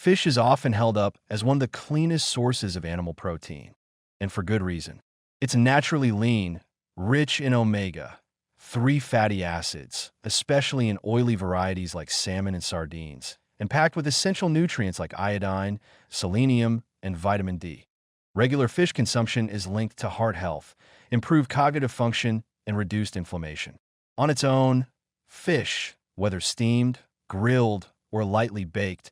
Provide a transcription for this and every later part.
Fish is often held up as one of the cleanest sources of animal protein, and for good reason. It's naturally lean, rich in omega-3 fatty acids, especially in oily varieties like salmon and sardines, and packed with essential nutrients like iodine, selenium, and vitamin D. Regular fish consumption is linked to heart health, improved cognitive function, and reduced inflammation. On its own, fish, whether steamed, grilled, or lightly baked,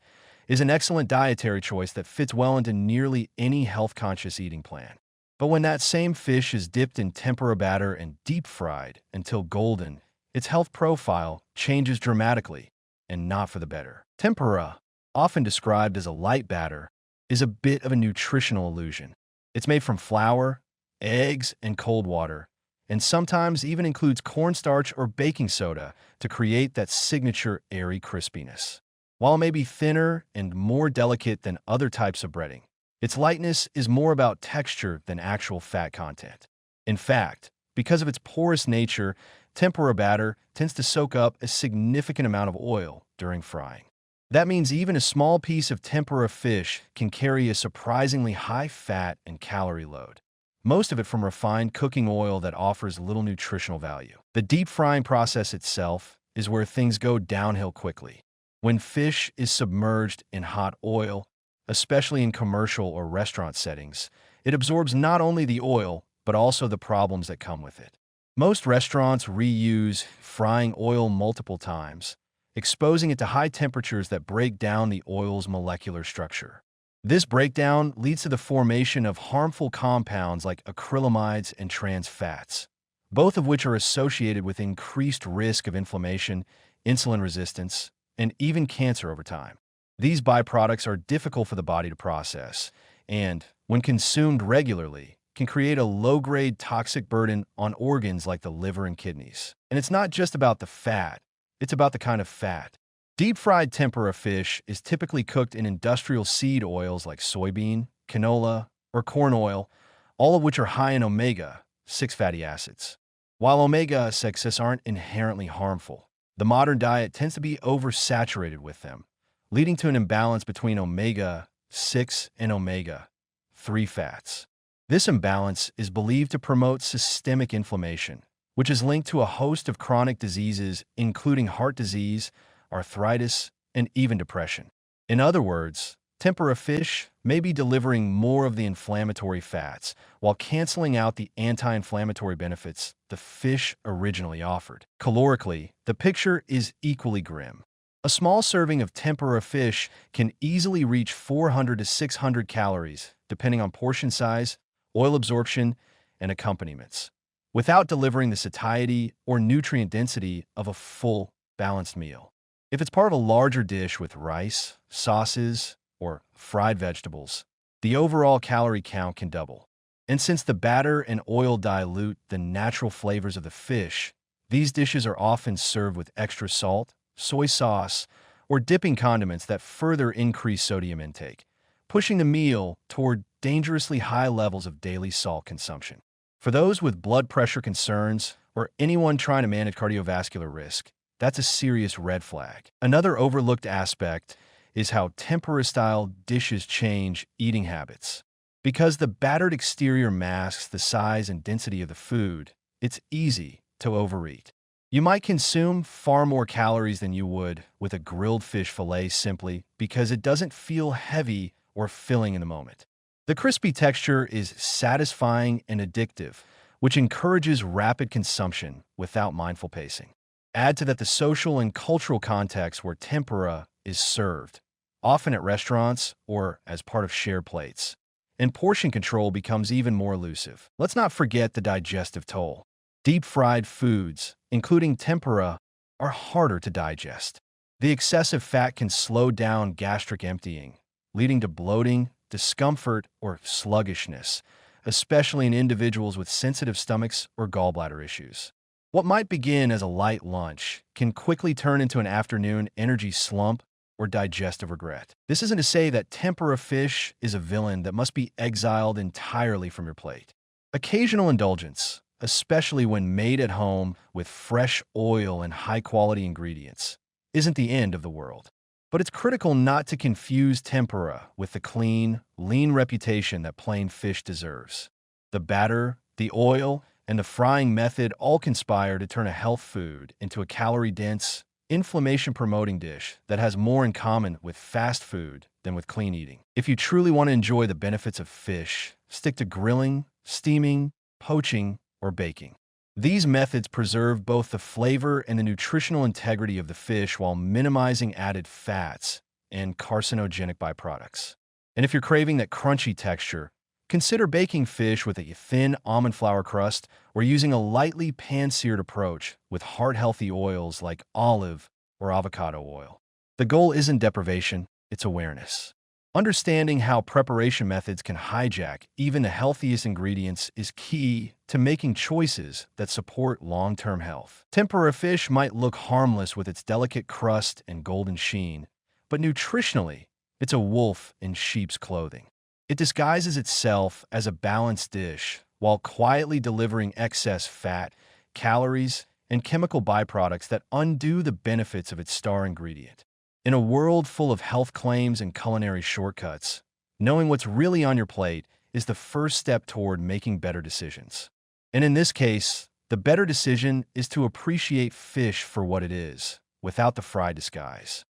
is an excellent dietary choice that fits well into nearly any health-conscious eating plan. But when that same fish is dipped in tempura batter and deep-fried until golden, its health profile changes dramatically, and not for the better. Tempura, often described as a light batter, is a bit of a nutritional illusion. It's made from flour, eggs, and cold water, and sometimes even includes cornstarch or baking soda to create that signature airy crispiness. While it may be thinner and more delicate than other types of breading, its lightness is more about texture than actual fat content. In fact, because of its porous nature, tempura batter tends to soak up a significant amount of oil during frying. That means even a small piece of tempura fish can carry a surprisingly high fat and calorie load, most of it from refined cooking oil that offers little nutritional value. The deep frying process itself is where things go downhill quickly. When fish is submerged in hot oil, especially in commercial or restaurant settings, it absorbs not only the oil, but also the problems that come with it. Most restaurants reuse frying oil multiple times, exposing it to high temperatures that break down the oil's molecular structure. This breakdown leads to the formation of harmful compounds like acrylamides and trans fats, both of which are associated with increased risk of inflammation, insulin resistance, and even cancer over time. These byproducts are difficult for the body to process and, when consumed regularly, can create a low-grade toxic burden on organs like the liver and kidneys. And it's not just about the fat, it's about the kind of fat. Deep-fried tempura fish is typically cooked in industrial seed oils like soybean, canola, or corn oil, all of which are high in omega-6 fatty acids. While omega-6s aren't inherently harmful, the modern diet tends to be oversaturated with them, leading to an imbalance between omega-6 and omega-3 fats. This imbalance is believed to promote systemic inflammation, which is linked to a host of chronic diseases, including heart disease, arthritis, and even depression. In other words, tempura fish may be delivering more of the inflammatory fats while canceling out the anti-inflammatory benefits the fish originally offered. Calorically, the picture is equally grim. A small serving of tempura fish can easily reach 400 to 600 calories, depending on portion size, oil absorption, and accompaniments, without delivering the satiety or nutrient density of a full, balanced meal. If it's part of a larger dish with rice, sauces, or fried vegetables, the overall calorie count can double. And since the batter and oil dilute the natural flavors of the fish, these dishes are often served with extra salt, soy sauce, or dipping condiments that further increase sodium intake, pushing the meal toward dangerously high levels of daily salt consumption. For those with blood pressure concerns or anyone trying to manage cardiovascular risk, that's a serious red flag. Another overlooked aspect is how tempura-style dishes change eating habits. Because the battered exterior masks the size and density of the food, it's easy to overeat. You might consume far more calories than you would with a grilled fish fillet simply because it doesn't feel heavy or filling in the moment. The crispy texture is satisfying and addictive, which encourages rapid consumption without mindful pacing. Add to that the social and cultural context where tempura is served, often at restaurants or as part of shared plates, and portion control becomes even more elusive. Let's not forget the digestive toll. Deep-fried foods, including tempura, are harder to digest. The excessive fat can slow down gastric emptying, leading to bloating, discomfort, or sluggishness, especially in individuals with sensitive stomachs or gallbladder issues. What might begin as a light lunch can quickly turn into an afternoon energy slump or digestive regret. This isn't to say that tempura fish is a villain that must be exiled entirely from your plate. Occasional indulgence, especially when made at home with fresh oil and high-quality ingredients, isn't the end of the world. But it's critical not to confuse tempura with the clean, lean reputation that plain fish deserves. The batter, the oil, and the frying method all conspire to turn a health food into a calorie-dense, inflammation-promoting dish that has more in common with fast food than with clean eating. If you truly want to enjoy the benefits of fish, stick to grilling, steaming, poaching, or baking. These methods preserve both the flavor and the nutritional integrity of the fish while minimizing added fats and carcinogenic byproducts. And if you're craving that crunchy texture, consider baking fish with a thin almond flour crust or using a lightly pan-seared approach with heart-healthy oils like olive or avocado oil. The goal isn't deprivation, it's awareness. Understanding how preparation methods can hijack even the healthiest ingredients is key to making choices that support long-term health. Tempura fish might look harmless with its delicate crust and golden sheen, but nutritionally, it's a wolf in sheep's clothing. It disguises itself as a balanced dish while quietly delivering excess fat, calories, and chemical byproducts that undo the benefits of its star ingredient. In a world full of health claims and culinary shortcuts, knowing what's really on your plate is the first step toward making better decisions. And in this case, the better decision is to appreciate fish for what it is, without the fried disguise.